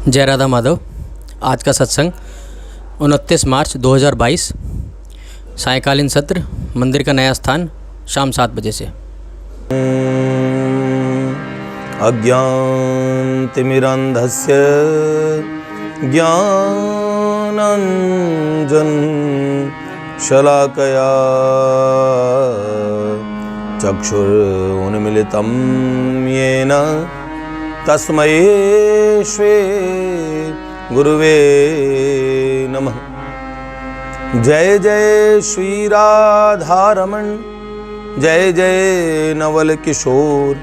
जय राधा माधव। आज का सत्संग 29 मार्च 2022, सायंकालीन सत्र, मंदिर का नया स्थान, शाम 7 बजे से। अज्ञानतिमिरान्धस्य ज्ञानाञ्जन शलाकया चक्षुरुन्मिलितं येन तस्मै श्री गुरुवे नमः। जय जय श्री राधारमण, जय जय नवल किशोर,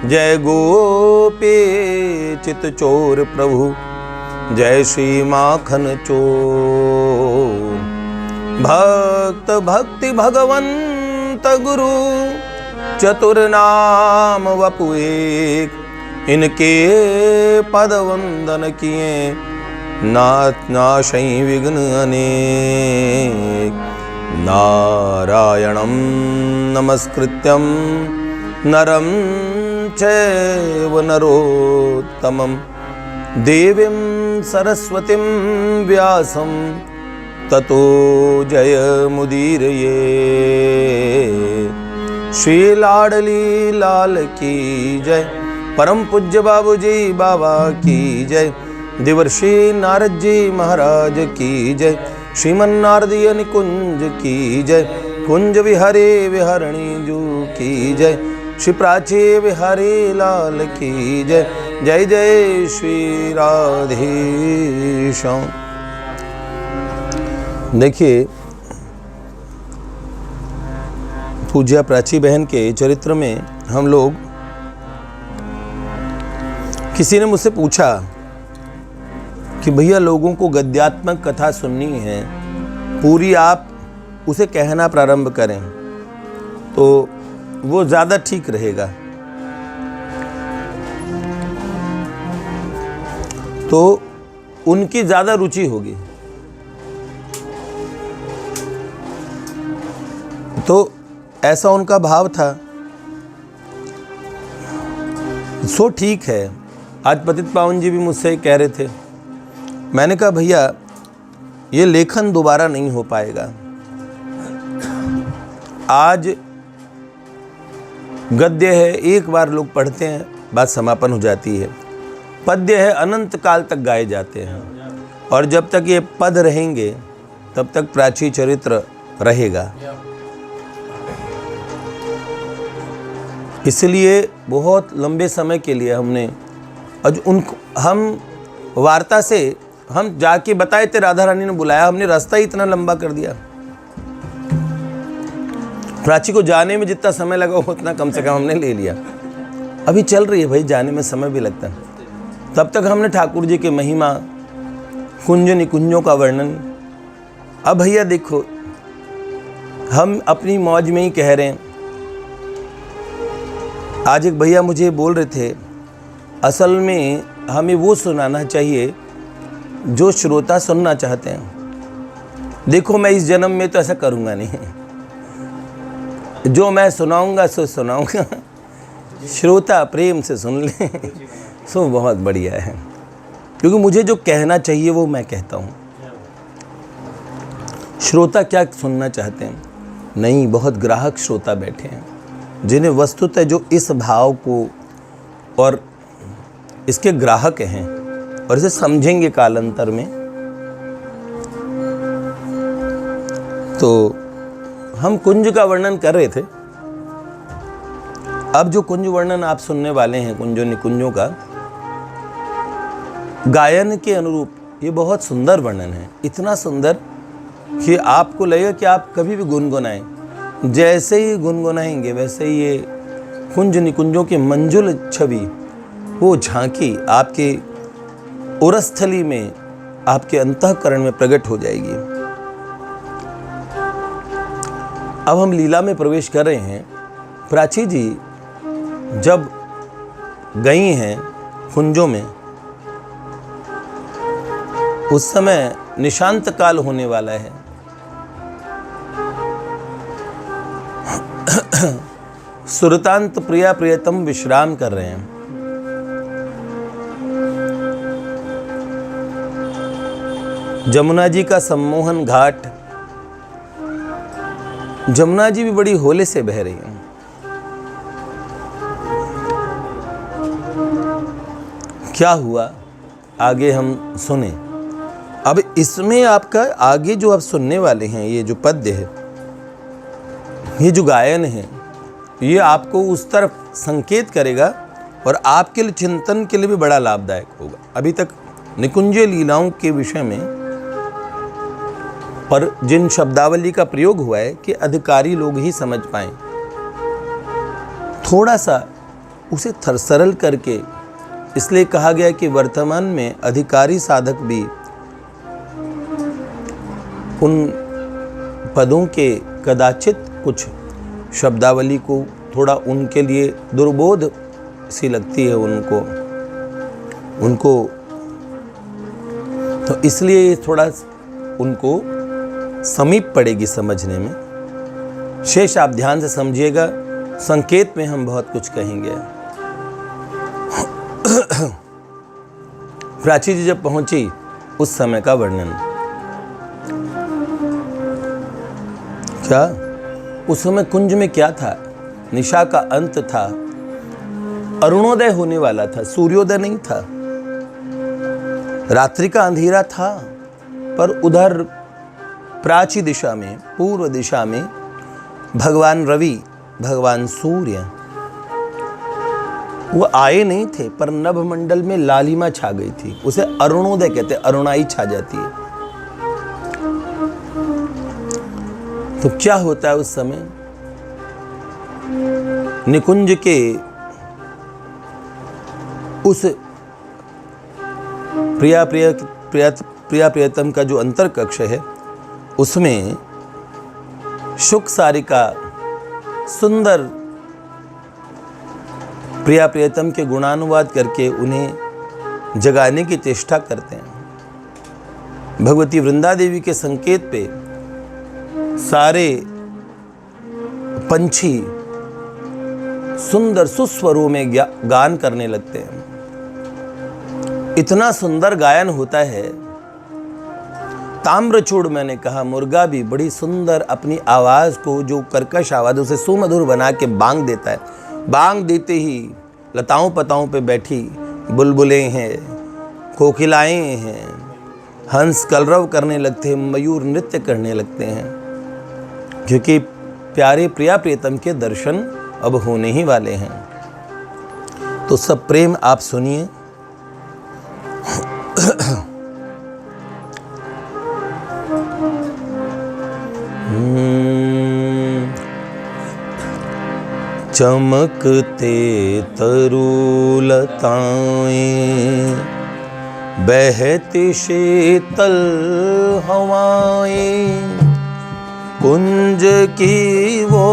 जय गोपी चितचोर प्रभु, जय श्री माखन चोर। भक्त भक्ति भगवंत गुरु, चतुर नाम वपु एक, इनके पद वंदन किए नाशै विघ्न अनेक। नारायणं नमस्कृत्यं नरं चैव नरोत्तमं, देवीं सरस्वतीं व्यासं ततो जयमुदीरये। श्री लाडली लाल की जय, परम पूज्य बाबूजी बाबा की जय, देवर्षि नारद जी महाराज की जय, श्रीमन नारदीय निकुंज की जय, कुंज विहारी विहारणी जू की जय, श्री प्राची विहारी लाल की जय। जय जय श्री राधेश्याम। देखिए, पूज्या प्राची बहन के चरित्र में हम लोग, किसी ने मुझसे पूछा कि भैया लोगों को गद्यात्मक कथा सुननी है, पूरी आप उसे कहना प्रारंभ करें तो वो ज़्यादा ठीक रहेगा। तो उनकी ज़्यादा रुचि होगी। तो ऐसा उनका भाव था। सो ठीक है। आज पतित पावन जी भी मुझसे कह रहे थे, मैंने कहा भैया ये लेखन दोबारा नहीं हो पाएगा। आज गद्य है, एक बार लोग पढ़ते हैं, बात समापन हो जाती है। पद्य है, अनंत काल तक गाए जाते हैं, और जब तक ये पद रहेंगे तब तक प्राची चरित्र रहेगा। इसलिए बहुत लंबे समय के लिए हमने हम वार्ता से हम जाके बताए थे, राधा रानी ने बुलाया, हमने रास्ता ही इतना लंबा कर दिया। प्राची को जाने में जितना समय लगा उतना कम से कम हमने ले लिया। अभी चल रही है भाई, जाने में समय भी लगता है। तब तक हमने ठाकुर जी के महिमा, कुंज निकुंजों का वर्णन। अब भैया देखो, हम अपनी मौज में ही कह रहे हैं। आज एक भैया मुझे बोल रहे थे, असल में हमें वो सुनाना चाहिए जो श्रोता सुनना चाहते हैं। देखो, मैं इस जन्म में तो ऐसा करूँगा नहीं, जो मैं सुनाऊँगा सो सुनाऊँगा, श्रोता प्रेम से सुन ले सो बहुत बढ़िया है। क्योंकि मुझे जो कहना चाहिए वो मैं कहता हूँ। श्रोता क्या सुनना चाहते हैं? नहीं, बहुत ग्राहक श्रोता बैठे हैं जिन्हें वस्तुतः जो इस भाव को और इसके ग्राहक हैं और इसे समझेंगे कालांतर में। तो हम कुंज का वर्णन कर रहे थे। अब जो कुंज वर्णन आप सुनने वाले हैं, कुंजों निकुंजों का गायन के अनुरूप, ये बहुत सुंदर वर्णन है। इतना सुंदर कि आपको लगेगा कि आप कभी भी गुनगुनाएं। जैसे ही गुनगुनाएंगे वैसे ही ये कुंज निकुंजों की मंजुल छवि, वो झांकी आपके उरस्थली में, आपके अंतःकरण में प्रकट हो जाएगी। अब हम लीला में प्रवेश कर रहे हैं। प्राची जी जब गई हैं कुंजों में, उस समय निशांत काल होने वाला है। सुरतांत प्रिया प्रियतम विश्राम कर रहे हैं। जमुना जी का सम्मोहन घाट। जमुना जी भी बड़ी होले से बह रही हैं। क्या हुआ आगे हम सुने। अब इसमें आपका आगे जो आप सुनने वाले हैं, ये जो पद्य है, ये जो गायन है, ये आपको उस तरफ संकेत करेगा और आपके लिए चिंतन के लिए भी बड़ा लाभदायक होगा। अभी तक निकुंज लीलाओं के विषय में पर जिन शब्दावली का प्रयोग हुआ है कि अधिकारी लोग ही समझ पाएं, थोड़ा सा उसे सरल करके इसलिए कहा गया कि वर्तमान में अधिकारी साधक भी उन पदों के कदाचित कुछ शब्दावली को थोड़ा उनके लिए दुर्बोध सी लगती है उनको तो इसलिए थोड़ा उनको समीप पड़ेगी समझने में। शेष आप ध्यान से समझिएगा, संकेत में हम बहुत कुछ कहेंगे। प्राची जी जब पहुंची उस समय का वर्णन। क्या उस समय कुंज में क्या था? निशा का अंत था, अरुणोदय होने वाला था, सूर्योदय नहीं था। रात्रि का अंधेरा था, पर उधर प्राची दिशा में, पूर्व दिशा में भगवान रवि, भगवान सूर्य वो आए नहीं थे, पर नभमंडल में लालिमा छा गई थी। उसे अरुणोदय कहते, अरुणाई छा जाती है। तो क्या होता है उस समय? निकुंज के उस प्रियतम का जो अंतर कक्ष है, उसमें शुक सारिका सुंदर प्रियतम के गुणानुवाद करके उन्हें जगाने की चेष्टा करते हैं। भगवती वृंदा देवी के संकेत पे सारे पंछी सुंदर सुस्वरों में गान करने लगते हैं। इतना सुंदर गायन होता है। ताम्रचूड़, मैंने कहा, मुर्गा भी बड़ी सुंदर अपनी आवाज को, जो कर्कश आवाज, उसे सुमधुर बना के बांग देता है। बांग देते ही लताओं पताओं पे बैठी बुलबुलें हैं, कोकिलाएं हैं, हंस कलरव करने लगते हैं, मयूर नृत्य करने लगते हैं, क्योंकि प्यारे प्रियतम के दर्शन अब होने ही वाले हैं। तो सब प्रेम आप सुनिए। चमकते तरुलताएं, बहती शीतल हवाएं, कुंज की वो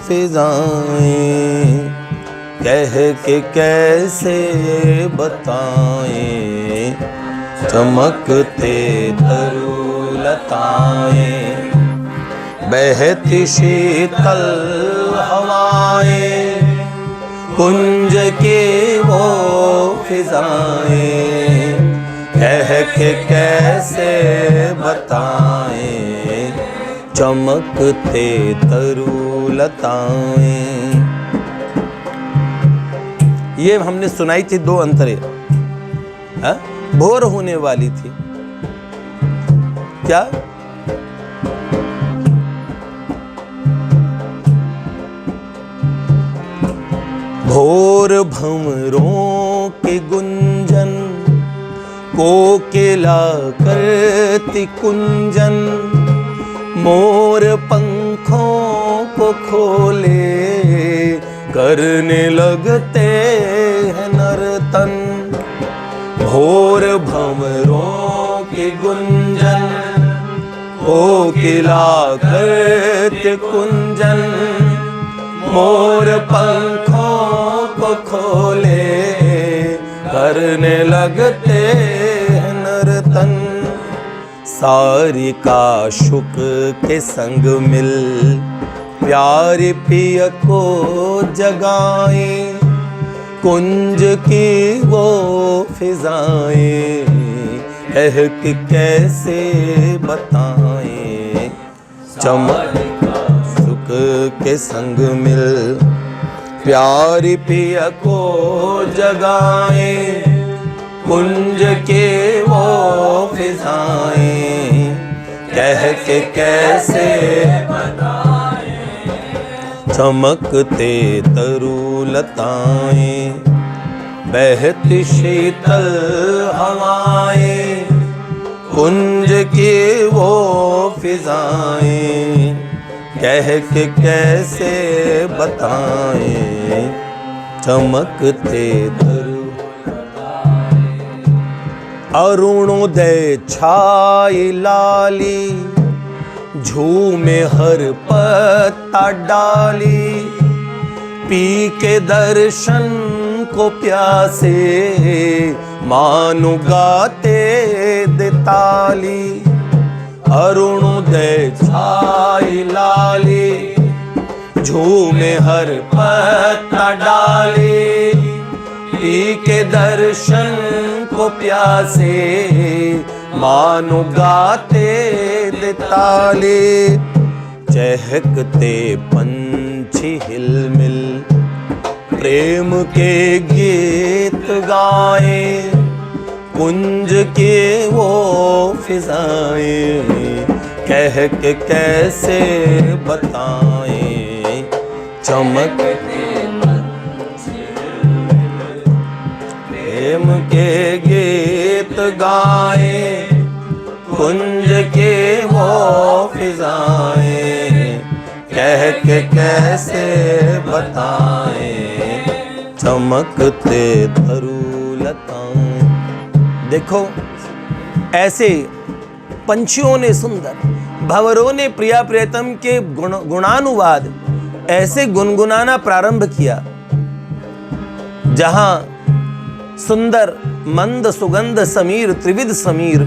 फिजाएं, कह के कैसे बताएं। चमकते तरुलताएं, बहती शीतल हवाएं, कुंज की वो फिजाएं, कह के कैसे बताएं। चमकते तरुलताएं। ये हमने सुनाई थी दो अंतरे। भोर होने वाली थी। क्या? भोर भंवरों के गुंजन, कोकिला करती कुंजन, मोर पंखों को खोले करने लगते हैं नर्तन। भोर भंवरों के गुंजन, कोकिला करती कुंजन, मोर पंखों को खोले करने लगते हैं नर्तन। सारिका शुक के संग मिल प्यारे पिय को जगाए, कुंज की वो फिजाएं कह के कैसे बताएं, चमक सुख के संग मिल प्यारी पिया को जगाएं, कुंज के वो फिजाएं कह के कैसे चमकते तरुलताएं, बहती शीतल हवाएं, कुंज की वो फिजाएं कह के कैसे बताएं, चमकते अरुणोदय छाई लाली, झूमे हर पत्ता डाली, पी के दर्शन को प्यासे मानो गाते देताली। अरुणोदय छाई लाली, झूमे हर पत्ता डाली, पी के दर्शन को प्यासे मानो गाते देताले। चहकते पंछी हिलमिल प्रेम के गीत गाए, कुंज के वो फिजाएं कह के कैसे बताएं, चमकते प्रेम के गीत गाए, कुंज के वो फिजाएं कह के कैसे बताएं, चमकते तरुलताएं। देखो ऐसे पंछियों ने सुंदर, भंवरों ने प्रिया प्रियतम के गुणानुवाद ऐसे गुनगुनाना प्रारंभ किया, जहां सुंदर मंद सुगंध समीर त्रिविध समीर,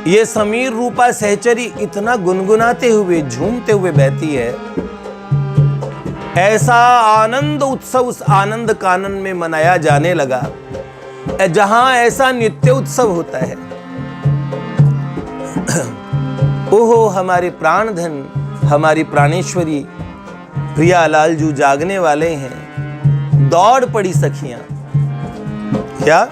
ये समीर रूपा सहचरी इतना गुनगुनाते हुए झूमते हुए बहती है। ऐसा आनंद उत्सव उस आनंद कानन में मनाया जाने लगा, जहां ऐसा नित्य उत्सव होता है। ओहो हमारे प्राणधन, हमारी प्राणेश्वरी प्रिया लालजू जागने वाले हैं। दौड़ पड़ी सखियां, क्या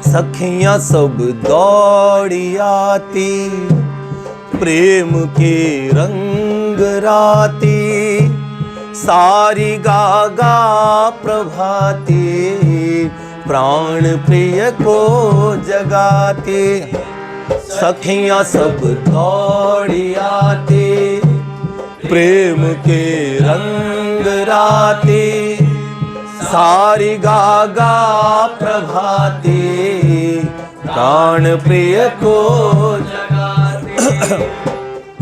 सखियां सब दौड़ी आती, प्रेम के रंग राती, सारी गागा प्रभाती, प्राण प्रिय को जगाती। सखियां सब दौड़ी आती, प्रेम के रंग राती, सारी गागा प्रभाती, प्राण प्रिय को जगाती।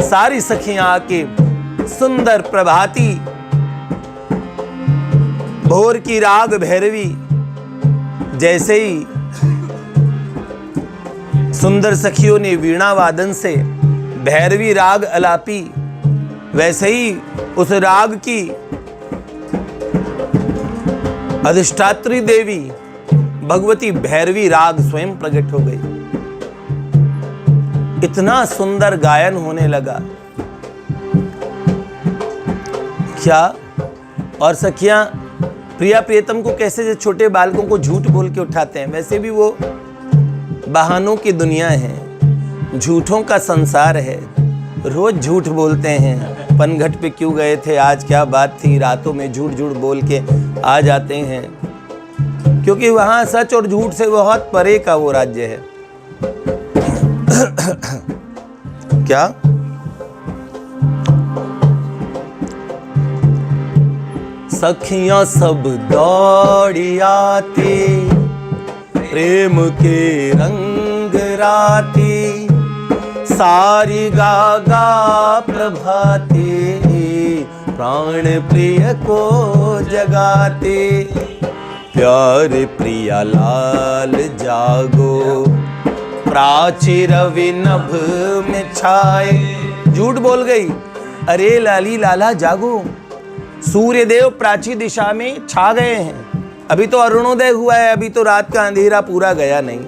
सारी सखियां आके सुंदर प्रभाती, भोर की राग भैरवी जैसे ही सुंदर सखियों ने वीणा वादन से भैरवी राग अलापी, वैसे ही उस राग की अधिष्ठात्री देवी भगवती भैरवी राग स्वयं प्रकट हो गई। इतना सुंदर गायन होने लगा क्या। और सखियां प्रिया प्रियतम को कैसे जो छोटे बालकों को झूठ बोल के उठाते हैं, वैसे भी वो बहानों की दुनिया है, झूठों का संसार है। रोज झूठ बोलते हैं, पनघट पे क्यों गए थे, आज क्या बात थी, रातों में झूठ झूठ बोल के आ जाते हैं, क्योंकि वहां सच और झूठ से बहुत परे का वो राज्य है। क्या सखियां सब दौड़ी आती, प्रेम के रंग राती, सारी गागा प्रभाती, प्राण प्रिय को जगाती। प्यारे प्रिया लाल जागो, प्राचीर विनभ में छाए। झूठ बोल गई, अरे लाली लाला जागो, सूर्य देव प्राची दिशा में छा गए हैं। अभी तो अरुणोदय हुआ है, अभी तो रात का अंधेरा पूरा गया नहीं।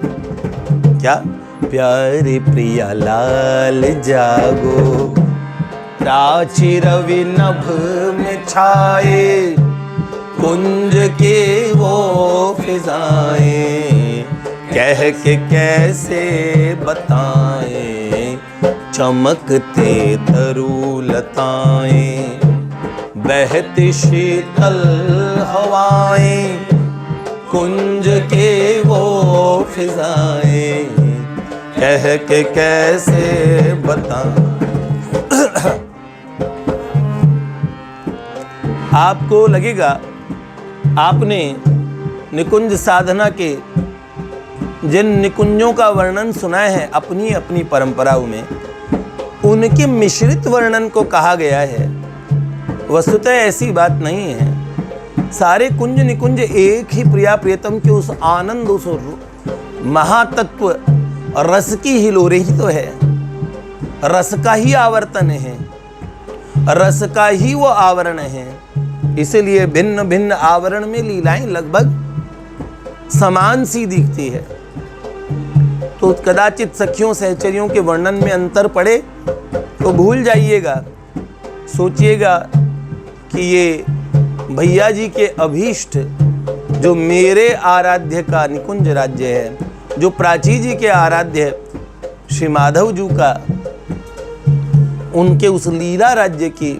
क्या? प्यारे प्रिया लाल जागो, प्राचीर विनभ में छाए, कुंज के वो फिजाएं कह के कैसे बताएं, चमकते तरुलताएं, बहती शीतल हवाएं, कुंज के वो फिजाएं कह के कैसे बताएं। आपको लगेगा आपने निकुंज साधना के जिन निकुंजों का वर्णन सुना है अपनी अपनी परंपराओं में, उनके मिश्रित वर्णन को कहा गया है। वस्तुतः ऐसी बात नहीं है। सारे कुंज निकुंज एक ही प्रिया प्रियतम के उस आनंद, उस महातत्व रस की हिलोरे ही तो है। रस का ही आवर्तन है, रस का ही वो आवरण है। इसलिए भिन्न भिन्न आवरण में लीलाएं लगभग समान सी दिखती है। तो कदाचित सखियों सहचरियों के वर्णन में अंतर पड़े तो भूल जाइएगा, सोचिएगा कि ये भैया जी के अभीष्ट जो मेरे आराध्य का निकुंज राज्य है, जो प्राची जी के आराध्य श्री माधव जी का, उनके उस लीला राज्य की,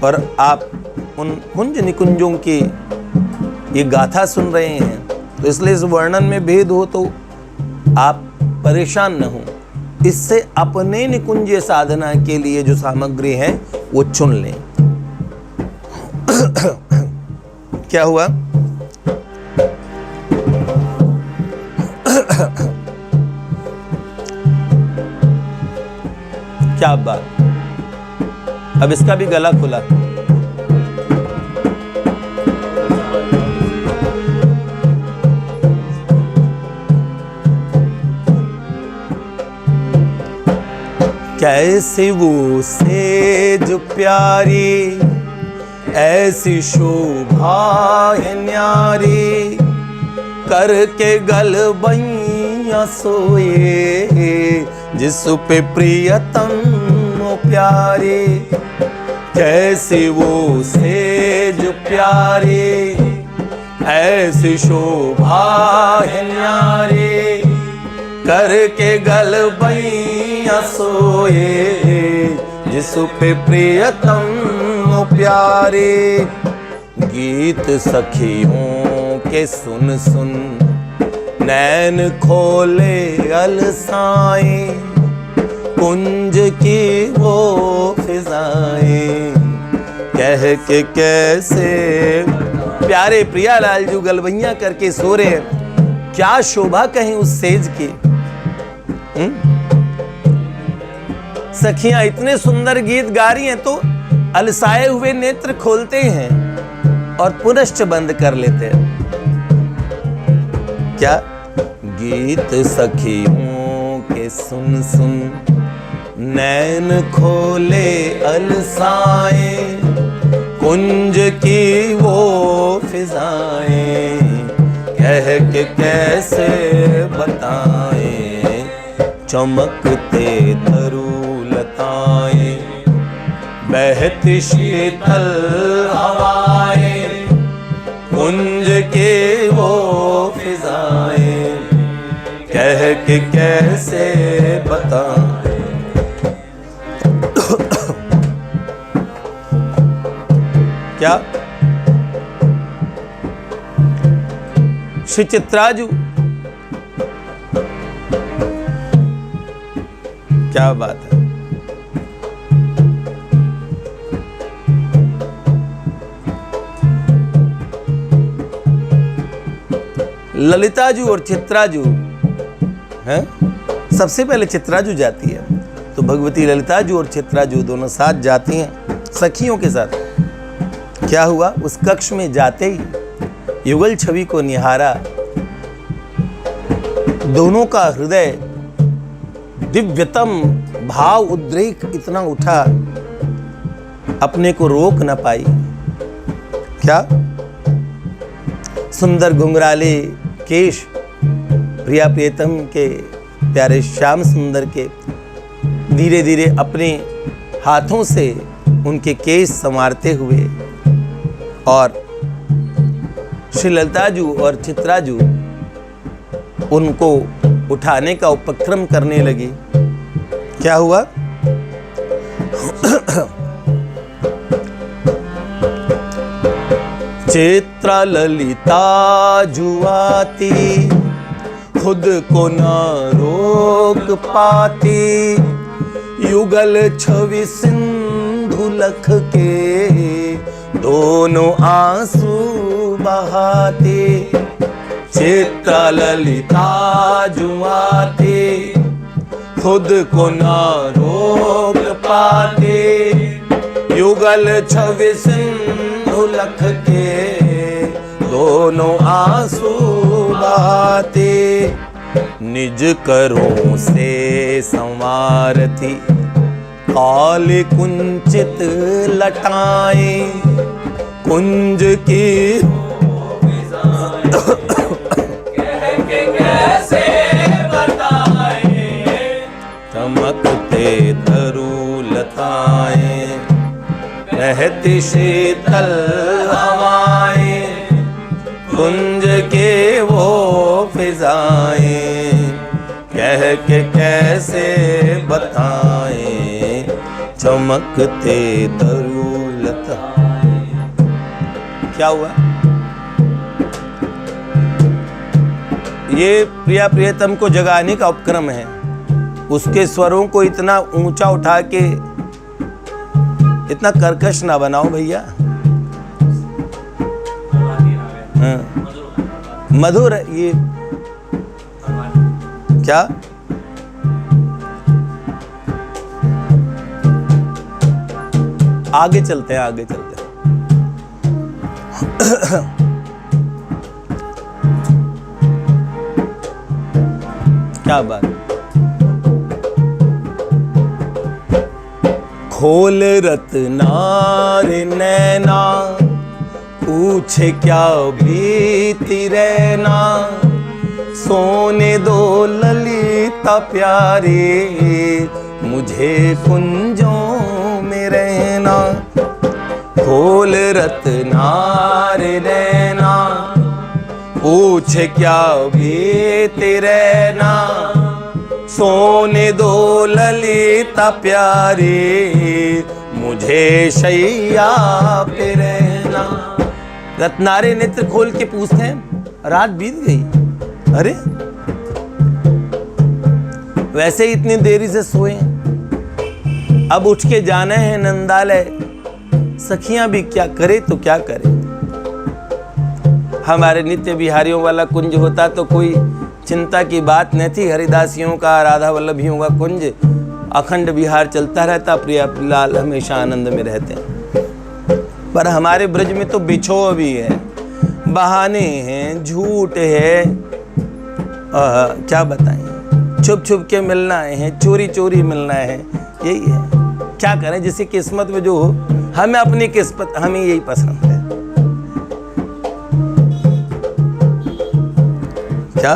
और आप उन कुंज निकुंजों की ये गाथा सुन रहे हैं। तो इसलिए इस वर्णन में भेद हो तो आप परेशान न हो। इससे अपने निकुंज साधना के लिए जो सामग्री है वो चुन लें। क्या हुआ? क्या बात, अब इसका भी गला खुला। कैसे वो सेज प्यारी, ऐसी शोभा है न्यारी, करके गलबैया सोए, जिस पे प्रियतम प्यारे। कैसे वो सेज प्यारी, ऐसी शोभा है न्यारी, करके गलबैया सोए, जिस पे प्रियतम प्यारे। गीत सखियों के सुन सुन, नैन खोले अलसाएं, कुंज की वो फिजाएं कह के कैसे। प्यारे प्रियालाल जी गलबैया करके सो रहे हैं, क्या शोभा कहें उस सेज की। सखियां इतने सुंदर गीत गा रही हैं तो अलसाए हुए नेत्र खोलते हैं और पुनश्च बंद कर लेते हैं। क्या? गीत सखियों के सुन सुन, नैन खोले अलसाए, कुंज की वो फिजाएं कह के कैसे बताएं, चमकते तरुलताएं, बहती शीतल हवाएं, कुंज के वो फिजाएं कह के कैसे बताएं। क्या? श्री चित्राजू, क्या बात है। ललिताजू और चित्राजू हैं? सबसे पहले चित्राजू जाती है, तो भगवती ललिताजू और चित्राजू दोनों साथ जाती हैं सखियों के साथ। क्या हुआ? उस कक्ष में जाते ही युगल छवि को निहारा, दोनों का हृदय दिव्यतम भाव उद्रेक इतना उठा, अपने को रोक न पाई। क्या सुंदर घुंघराले केश प्रिया प्रियतम के, प्यारे श्याम सुंदर के, धीरे धीरे अपने हाथों से उनके केश संवारते हुए और श्री ललिताजू और चित्राजू उनको उठाने का उपक्रम करने लगी। क्या हुआ? चित्रा ललिता जुआती, खुद को न रोक पाती, युगल छवि सिंधु लख के, दोनों आंसू बहाते। चित्रा ललिता जुआती, खुद को न रोक पाते, युगल छवि सिंधु लख के, दोनों आंसू बहाते। निज करों से संवारती, काल कुंचित लटाए, कुंज की कैसे बताए, चमकते तरु लताएं, बहती शीतल हवाएं, कुंज के वो फिजाएं, कह के कैसे बताएं, चमकते तरु लताएं। क्या हुआ? ये प्रिया प्रियतम को जगाने का उपक्रम है। उसके स्वरों को इतना ऊंचा उठा के इतना कर्कश ना बनाओ भैया। मधुर ये क्या? आगे चलते हैं, आगे चलते हैं। क्या बात। खोल रत्नार नैना, पूछे क्या बीती रहना, सोने दो ललिता प्यारे, मुझे कुंजों में रहना। खोल रत्नार नैना, पूछे क्या बीती रहना, सोने दो ललिता प्यारे, मुझे शैया पे रहना। रत्नारे नेत्र खोल के पूछते हैं, रात बीत गई। अरे वैसे इतनी देरी से सोए, अब उठ के जाना है नंदालय। सखियां भी क्या करे तो क्या करे। हमारे नित्य बिहारियों वाला कुंज होता तो कोई चिंता की बात न थी। हरिदासियों का, राधा वल्लभियों का कुंज अखंड बिहार चलता रहता, प्रिया लाल हमेशा आनंद में रहते हैं। पर हमारे ब्रज में तो बिछोह भी है, बहाने हैं, झूठ है, क्या बताएं। छुप छुप के मिलना है, चोरी चोरी मिलना है, यही है। क्या करें, जिसकी किस्मत में जो हो। हमें अपनी किस्मत, हमें यही पसंद है। क्या?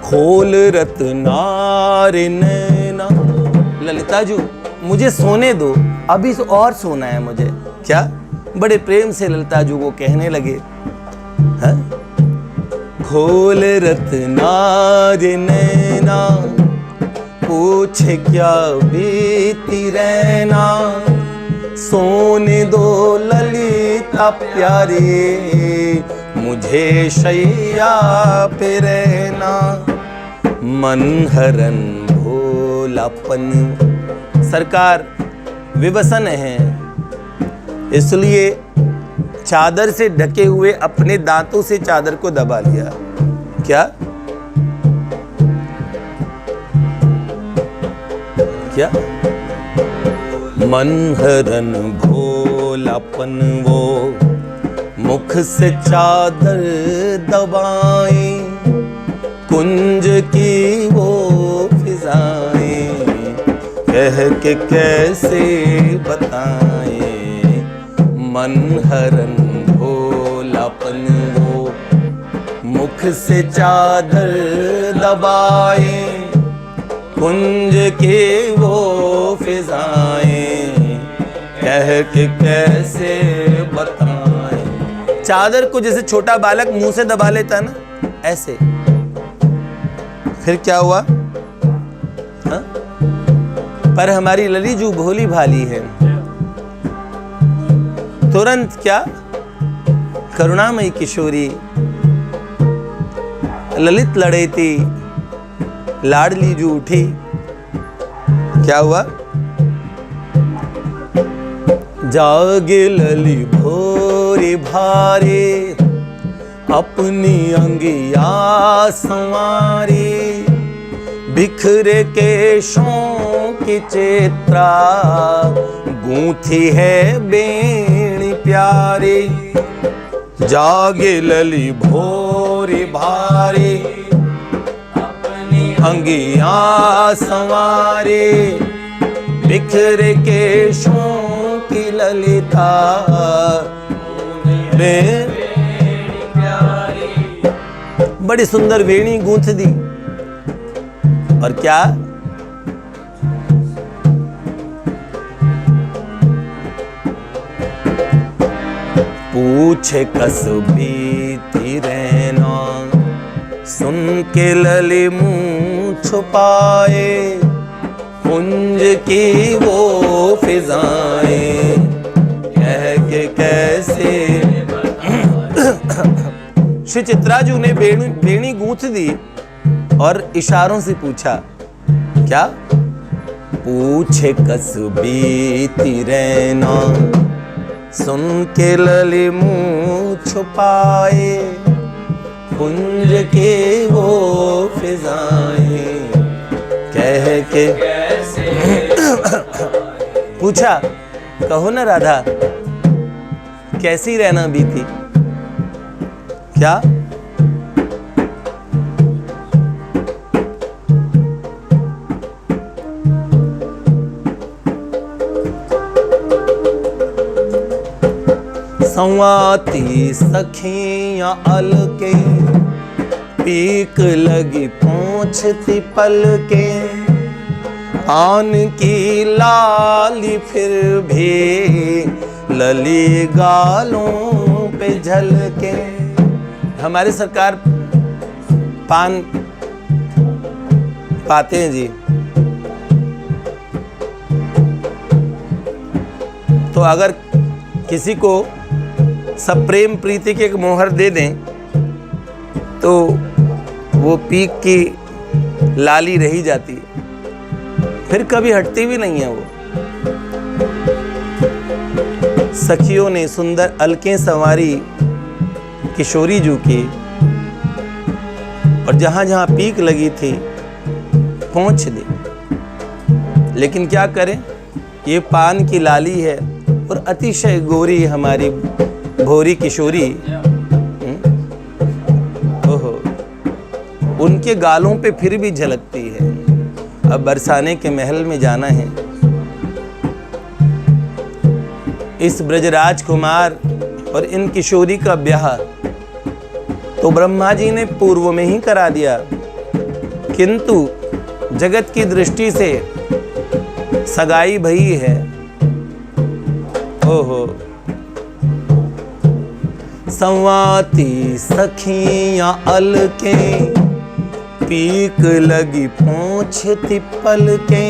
खोल रत्नार नैना। ललिता जी मुझे सोने दो, अभी और सोना है मुझे। क्या? बड़े प्रेम से ललिता जी को कहने लगे। है? खोल रत्नार नैना, पूछे क्या बीती रहना, सोने दो ललिता प्यारे, मुझे शैया पे रहना। मनहरन भोलापन। सरकार विवसन है, इसलिए चादर से ढके हुए अपने दांतों से चादर को दबा लिया। क्या? क्या? मनहरन भोलापन वो, मुख से चादर दबाएं, कुंज की वो फिजाएं, कह के कैसे बताएं, मन हरन भोलापन वो। मुख से चादर दबाएं, कुंज की वो फिजाएं, कह के कैसे बताएं। चादर को जैसे छोटा बालक मुंह से दबा लेता है ना, ऐसे। फिर क्या हुआ? हा? पर हमारी ललीजू भोली भाली है, तुरंत क्या, करुणामयी किशोरी, ललित लड़ेती, लाडली जू उठी। क्या हुआ? जागे लली भोरी भारे, अपनी अंगिया संवारी, बिखरे केशों की चित्रा, गूंथी है बेणी प्यारी। जागे लली भोरी भारी, अपनी अंगिया संवारी, बिखरे केशों की ललिता, बड़ी सुंदर वेणी गूंथ दी। और क्या? पूछे कस बीती रहना, सुन के लली मुंह छुपाए, कुंज की वो फिजाएं, कह के कैसे। श्री चित्राजू ने बेणी गूंथ दी और इशारों से पूछा। क्या? पूछे कस बीती रहना, सुन के लली मुंह छुपाए, कुंज के वो फिजाएं, कह के पूछा, कहो ना राधा, कैसी रहना बीती? क्या? संवाती सखियां अलके, पीक लगी पहुंचती पलके, आन की लाली फिर भी लली गालों पे झलके। हमारे सरकार पान पाते हैं जी, तो अगर किसी को सब प्रेम प्रीति के एक मोहर दे दें तो वो पीक की लाली रही जाती है, फिर कभी हटती भी नहीं है वो। सखियों ने सुंदर अलकें संवारी किशोरी जू की, और जहां जहां पीक लगी थी पहुंच दी। लेकिन क्या करें, ये पान की लाली है और अतिशय गोरी हमारी भोरी किशोरी। ओहो, उनके गालों पे फिर भी झलकती है। अब बरसाने के महल में जाना है। इस ब्रजराज कुमार और इन किशोरी का ब्याह तो ब्रह्मा जी ने पूर्व में ही करा दिया, किंतु जगत की दृष्टि से सगाई भई है। ओहो, संवाती सखियां अलके, पीक लगी पहुंचती पलके,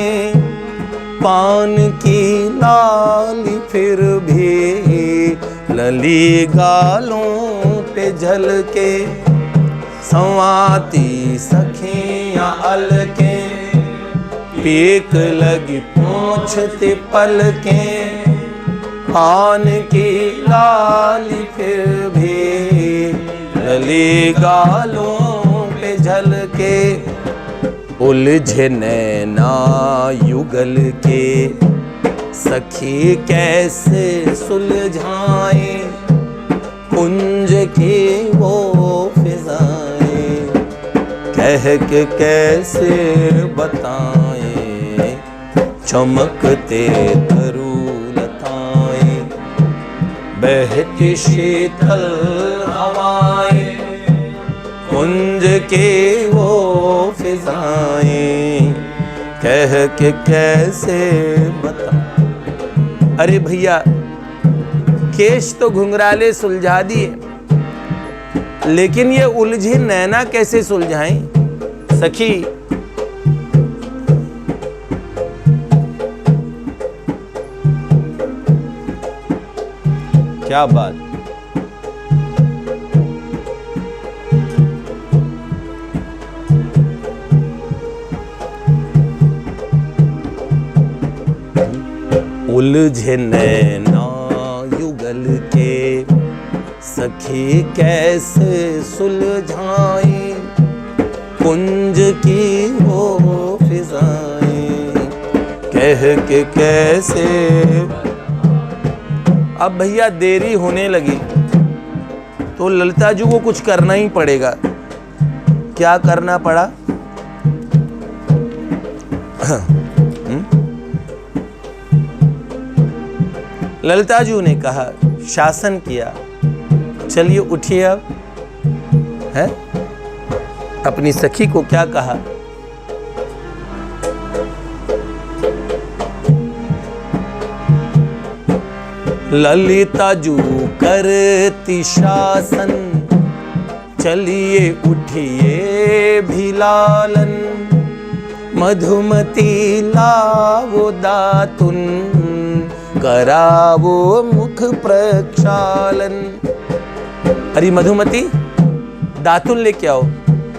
पान की लाली फिर भी लली गालों पे झलके। संवाती सखियां अलके, पीक लगी पहुंचती पलके, पान की लाली फिर भी लली गालों पे झलके। उलझे नैना युगल के, सखी कैसे सुलझाएं, कुंज की वो फिजाएं कह के कैसे बताएं, चमकते तरुलताएं बहती शीतल हवाएं, कुंज की वो फिजाएं कह के कैसे बता। अरे भैया, केश तो घुंघराले सुलझा दिए, लेकिन ये उलझे नैना कैसे सुलझाएं? सखी, क्या बात। उलझे नैना युगल के सखी कैसे सुलझाएं, कुंज की वो फिजाएं कह के कैसे। अब भैया देरी होने लगी तो ललिता जी को कुछ करना ही पड़ेगा। क्या करना पड़ा? ललिता जी ने कहा, शासन किया, चलिए उठिए। अब है अपनी सखी को क्या कहा? ललिता जू करती शासन, चलिए उठिए भिलालन, मधुमती लावो दातुन, करावो मुख प्रक्षालन। अरे मधुमती, दातुन लेके आओ,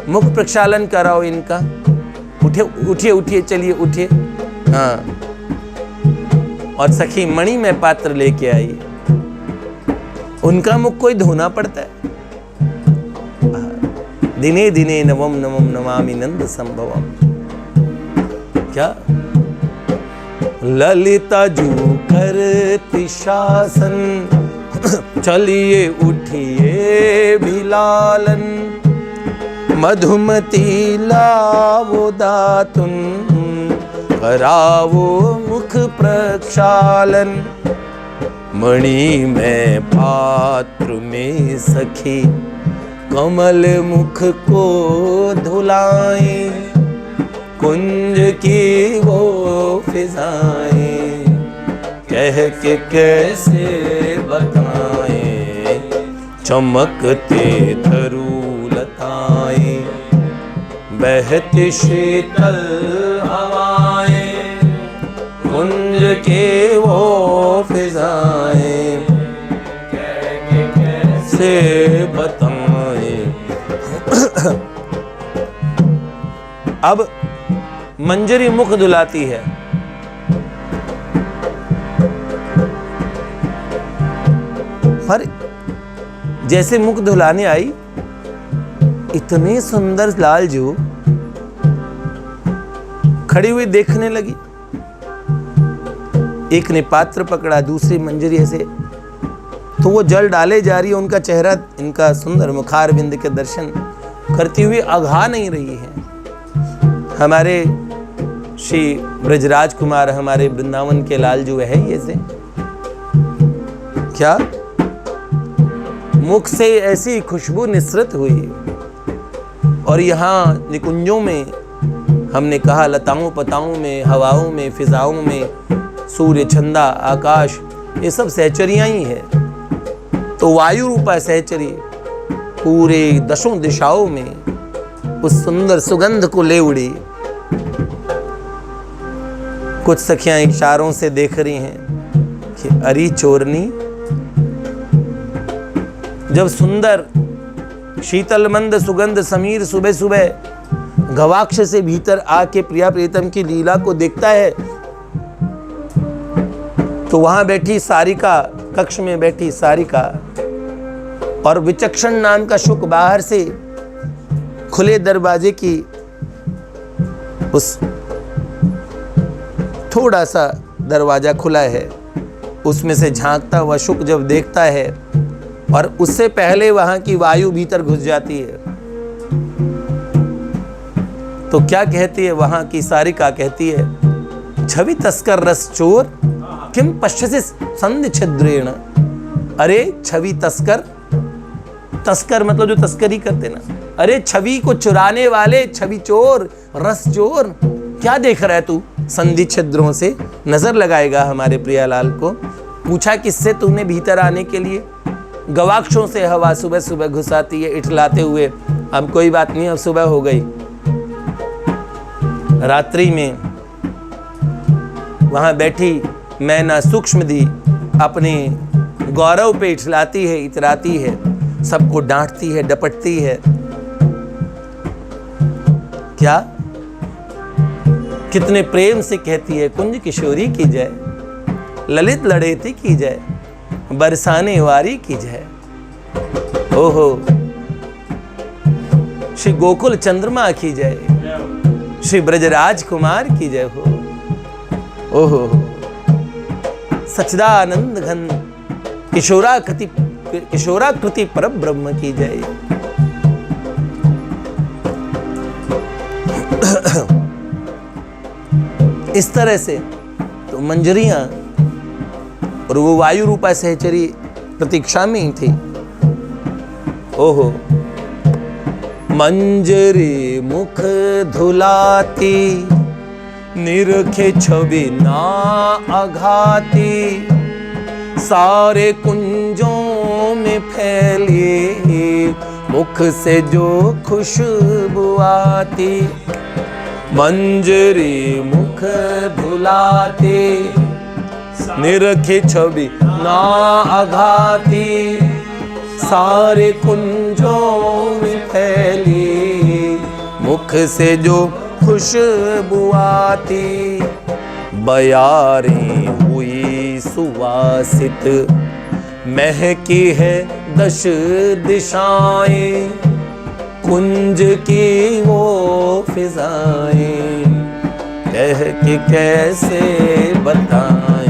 मुख प्रक्षालन कराओ इनका। उठिए उठिए उठिए, चलिए उठिए। हाँ, और सखी मणि में पात्र लेके आई। उनका मुख कोई धोना पड़ता है? दिने दिने नवम नवम नमामि नंद संभवम। क्या? ललिता जू करती शासन, चलिए उठिए भिलालन, मधुमती लावो दातुन, करावो मुख प्रक्षालन। मणि में पात्र में सखी कमल मुख को धुलाएं, कुंज की वो फिजाएं कह के कैसे बताएं, चमकते तरुलताएं बहती शीतल हवाएं, कुंज के वो फिजाएं कैसे बताएं। अब मंजरी मुख धुलाती है। पर जैसे मुख धुलाने आई, इतने सुंदर लालजू खड़ी हुई देखने लगी। एक ने पात्र पकड़ा, दूसरी मंजरी ऐसे, तो वो जल डाले जा रही है। उनका चेहरा, इनका सुंदर मुखार बिंद के दर्शन करती हुई अघा नहीं रही है। हमारे श्री ब्रजराज कुमार, हमारे वृंदावन के लालजू है ये से। क्या मुख से ऐसी खुशबू निसृत हुई। और यहाँ निकुंजों में हमने कहा, लताओं पताओं में, हवाओं में, फिजाओं में, सूर्य, चंदा, आकाश, ये सब सहचरियां ही है। तो वायु रूपा सहचरी पूरे दशों दिशाओं में उस सुंदर सुगंध को ले उड़ी। कुछ सखियां इशारों से देख रही हैं कि अरी चोरनी, जब सुंदर शीतल मंद सुगंध समीर सुबह सुबह गवाक्ष से भीतर आके प्रिया प्रीतम की लीला को देखता है, तो वहां बैठी सारिका, कक्ष में बैठी सारिका और विचक्षण नाम का शुक बाहर से खुले दरवाजे की उस थोड़ा सा दरवाजा खुला है, उसमें से झांकता हुआ शुक जब देखता है और उससे पहले वहां की वायु भीतर घुस जाती है। तो क्या कहती है वहां की सारिका? कहती है, छवि तस्कर रस चोर किम पश्यसि संधि छिद्रेण। अरे छवि तस्कर, तस्कर मतलब जो तस्करी करते ना, अरे छवि को चुराने वाले, छवि चोर, रस चोर, क्या देख रहा है तू? संधि छिद्रों से नजर लगाएगा हमारे प्रियालाल को। पूछा किससे तूने भीतर आने के लिए? गवाक्षों से हवा सुबह सुबह घुसाती है इठलाते हुए। अब कोई बात नहीं, अब सुबह हो गई। रात्रि में वहां बैठी मैना सूक्ष्मधी अपने गौरव पे इठलाती है, इतराती है, सबको डांटती है, डपटती है। क्या कितने प्रेम से कहती है, कुंज किशोरी की जय, ललित लड़ेती की जय, बरसाने वारी की जय। ओहो, श्री गोकुल चंद्रमा की जय, श्री ब्रजराज कुमार की जय हो। ओहो, सच्चिदानंद घन किशोराकृति पर ब्रह्म की जय। इस तरह से तो मंजरियां और वो वायु रूपा सहचरी प्रतीक्षा में ही थी। ओहो, मंजरी मुख धुलाती, निरखे छवि ना आघाती, सारे कुंजों में फैली, मुख से जो खुशबू आती। मंजरी मुख धुलाती, निरखे छवि ना आघाती, सारे कुंजों में फैली, मुख से जो खुशबू आती। बयारें हुई सुवासित, महकी है दश दिशाएं, कुंज की वो फिजाएं, कह के कैसे बताएं,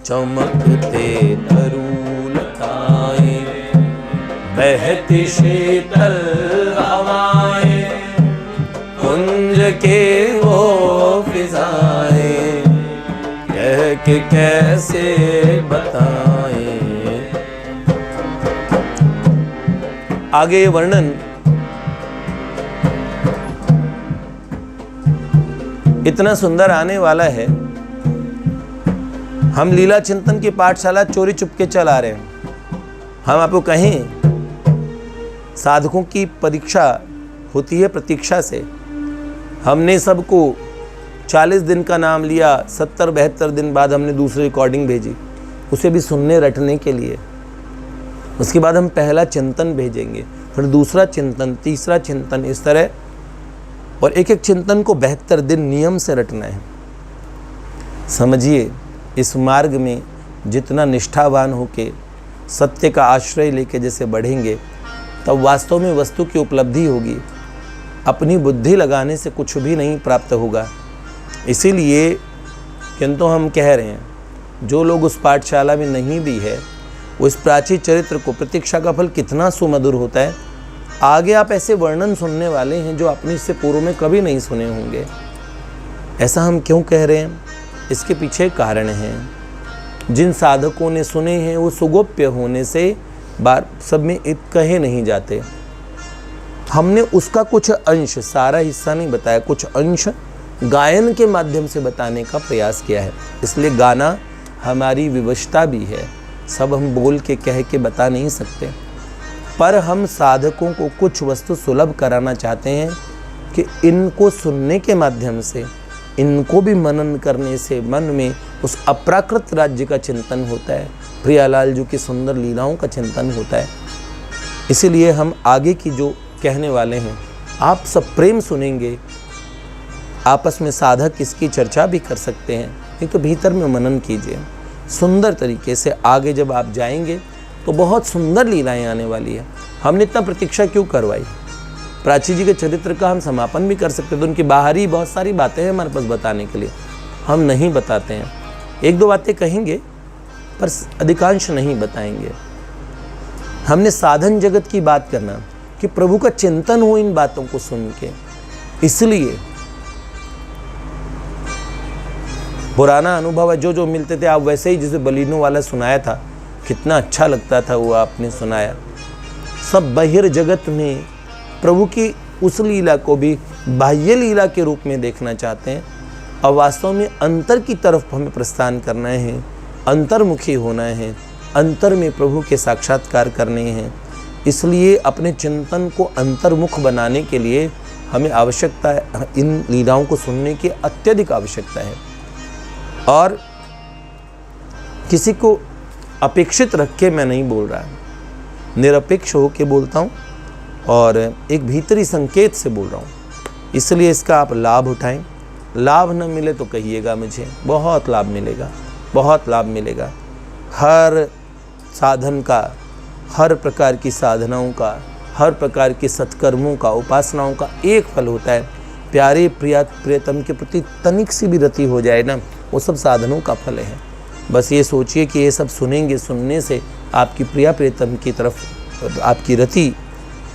चमकते तरुलताएं, बहती शीतल हवाएं, कुंज के वो फिजाएं, कह के कैसे बताएं। आगे वर्णन इतना सुंदर आने वाला है। हम लीला चिंतन की पाठशाला चोरी चुपके चला रहे हैं। हम आपको कहें, साधकों की परीक्षा होती है प्रतीक्षा से। हमने सबको 40 दिन का नाम लिया, 70-72 दिन बाद हमने दूसरी रिकॉर्डिंग भेजी, उसे भी सुनने रटने के लिए। उसके बाद हम पहला चिंतन भेजेंगे, फिर दूसरा चिंतन, तीसरा चिंतन, इस तरह। और एक एक चिंतन को 72 दिन नियम से रटना है। समझिए, इस मार्ग में जितना निष्ठावान होके सत्य का आश्रय लेके जैसे बढ़ेंगे, तब वास्तव में वस्तु की उपलब्धि होगी। अपनी बुद्धि लगाने से कुछ भी नहीं प्राप्त होगा। इसीलिए किंतु हम कह रहे हैं, जो लोग उस पाठशाला में नहीं भी है, उस प्राची चरित्र को, प्रतीक्षा का फल कितना सुमधुर होता है, आगे आप ऐसे वर्णन सुनने वाले हैं जो आपने इससे पूर्व में कभी नहीं सुने होंगे। ऐसा हम क्यों कह रहे हैं? इसके पीछे कारण है। जिन साधकों ने सुने हैं वो सुगोप्य होने से बार सब में कहे नहीं जाते। हमने उसका कुछ अंश, सारा हिस्सा नहीं बताया, कुछ अंश गायन के माध्यम से बताने का प्रयास किया है। इसलिए गाना हमारी विवशता भी है, सब हम बोल के कह के बता नहीं सकते। पर हम साधकों को कुछ वस्तु सुलभ कराना चाहते हैं कि इनको सुनने के माध्यम से, इनको भी मनन करने से मन में उस अप्राकृत राज्य का चिंतन होता है, प्रियालाल जी की सुंदर लीलाओं का चिंतन होता है। इसीलिए हम आगे की जो कहने वाले हैं, आप सब प्रेम सुनेंगे। आपस में साधक इसकी चर्चा भी कर सकते हैं, नहीं तो भीतर में मनन कीजिए सुंदर तरीके से। आगे जब आप जाएंगे तो बहुत सुंदर लीलाएं आने वाली है। हमने इतना प्रतीक्षा क्यों करवाई? प्राची जी के चरित्र का हम समापन भी कर सकते थे। उनकी बाहरी बहुत सारी बातें हैं हमारे पास बताने के लिए, हम नहीं बताते हैं। एक दो बातें कहेंगे पर अधिकांश नहीं बताएंगे। हमने साधन जगत की बात करना कि प्रभु का चिंतन हो इन बातों को सुन के। इसलिए पुराना अनुभव है, जो जो मिलते थे आप वैसे ही, जैसे बलिनों वाला सुनाया था, कितना अच्छा लगता था वो आपने सुनाया। सब बहिर जगत में प्रभु की उस लीला को भी बाह्य लीला के रूप में देखना चाहते हैं, और वास्तव में अंतर की तरफ हमें प्रस्थान करना है, अंतर्मुखी होना है, अंतर में प्रभु के साक्षात्कार करने हैं। इसलिए अपने चिंतन को अंतर्मुख बनाने के लिए हमें आवश्यकता है, इन लीलाओं को सुनने की अत्यधिक आवश्यकता है। और किसी को अपेक्षित रख के मैं नहीं बोल रहा, निरपेक्ष हो के बोलता हूँ और एक भीतरी संकेत से बोल रहा हूँ। इसलिए इसका आप लाभ उठाएं। लाभ न मिले तो कहिएगा मुझे, बहुत लाभ मिलेगा, बहुत लाभ मिलेगा। हर साधन का, हर प्रकार की साधनाओं का, हर प्रकार के सत्कर्मों का, उपासनाओं का एक फल होता है, प्यारे प्रियतम के प्रति तनिक सी भी रति हो जाए ना, वो सब साधनों का फल है। बस ये सोचिए कि ये सब सुनेंगे, सुनने से आपकी प्रियतम की तरफ आपकी रति,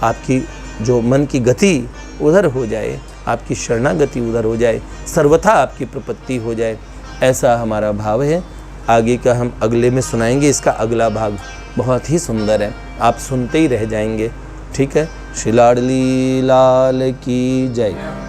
आपकी जो मन की गति उधर हो जाए, आपकी शरणागति उधर हो जाए, सर्वथा आपकी प्रपत्ति हो जाए, ऐसा हमारा भाव है। आगे का हम अगले में सुनाएंगे। इसका अगला भाग बहुत ही सुंदर है, आप सुनते ही रह जाएंगे। ठीक है। श्री लाडली लाल की जय।